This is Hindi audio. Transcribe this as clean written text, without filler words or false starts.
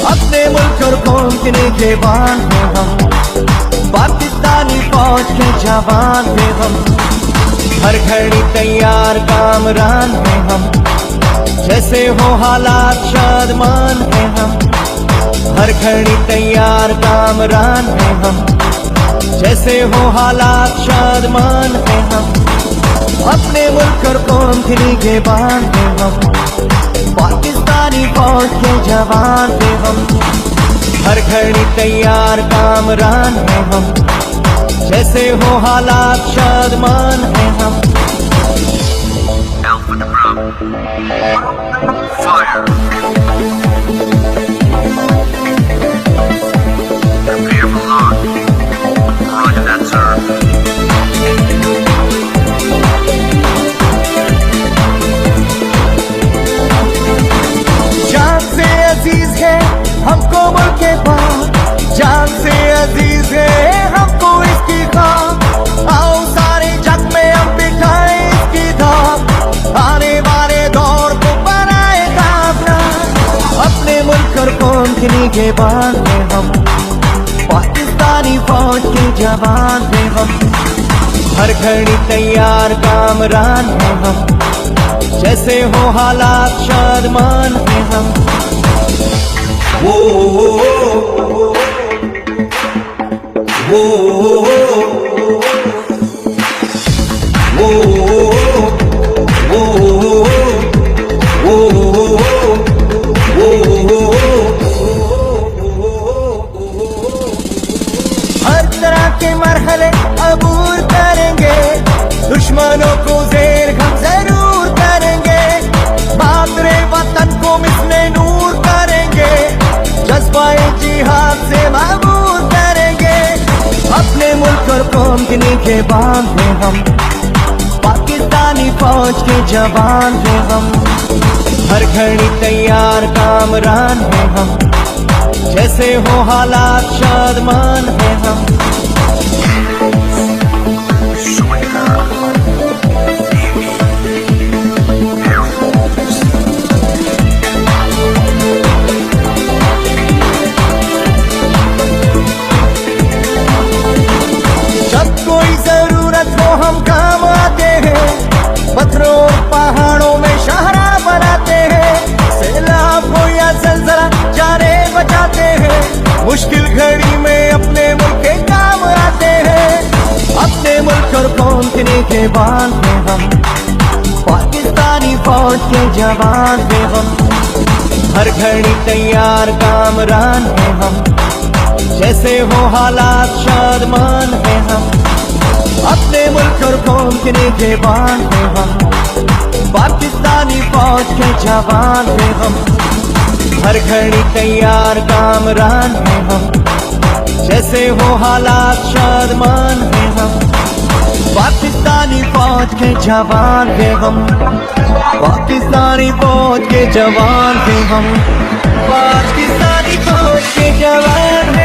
अपने मुल्क और कौम के निगहबान हैं हम, पाकिस्तानी फौज के जवान हैं हम। हर घड़ी तैयार कामरान हैं हम, जैसे हो हालात शादमान हैं हम। हर घड़ी तैयार कामरान हैं हम, जैसे हो हालात शादमान हैं हम। अपने मुल्क और कौम के निगहबान हैं हम, पाकिस्तानी फौज के जवान हैं हम। हर घड़ी तैयार कामरान हैं हम, जैसे हो हालात शादमान हैं हम। Fire. Prepare for launch. Roger that, sir. जान से अजीज है हमको मुल्क के पाक, जान से अजीज है हमको इसकी खाक। आओ सारे जग में हम बिठाए इसकी धाक, आने वाले दौर को बनाए काफिला। अपने मुल्क और कौम के निगहबान हैं हम, पाकिस्तानी फौज के जवान हैं हम। हर घड़ी तैयार कामरान हैं हम, जैसे हो हालात शादमान हैं हम। वो हर तरह के मरहले अबूर करेंगे, दुश्मनों को ज़ेर हम जरूर करेंगे। बादरे वतन को मिसले नूर करेंगे, जज्बाए जिहाद से महबूर करेंगे। अपने मुल्क और कौम के निगहबान हैं हम, पाकिस्तानी फौज के जवान हैं हम। हर घड़ी तैयार कामरान हैं हम, जैसे हो हालात शादमान हैं हम। जब कोई जरूरत हो हम काम आते हैं, पत्थरों और पहाड़ों में शहरा बनाते हैं। सैलाब हो या ज़लज़ला जाने बचाते हैं, मुश्किल घड़ी में अपने मुल्क के काम आते हैं। अपने मुल्क और कौम के निगहबान हैं हम, पाकिस्तानी फौज के जवान हैं हम। हर घड़ी तैयार कामरान हैं हम, जैसे हो हालात शादमान हैं हम। अपने मुल्क और कौम के निगहबान हैं हम, पाकिस्तानी फौज के जवान हैं हम। हर घड़ी तैयार कामरान हैं हम, जैसे हो हालात शादमान हैं हम। पाकिस्तानी फौज के जवान हैं हम, पाकिस्तानी फौज के जवान हैं हम, पाकिस्तानी फौज के जवान हैं।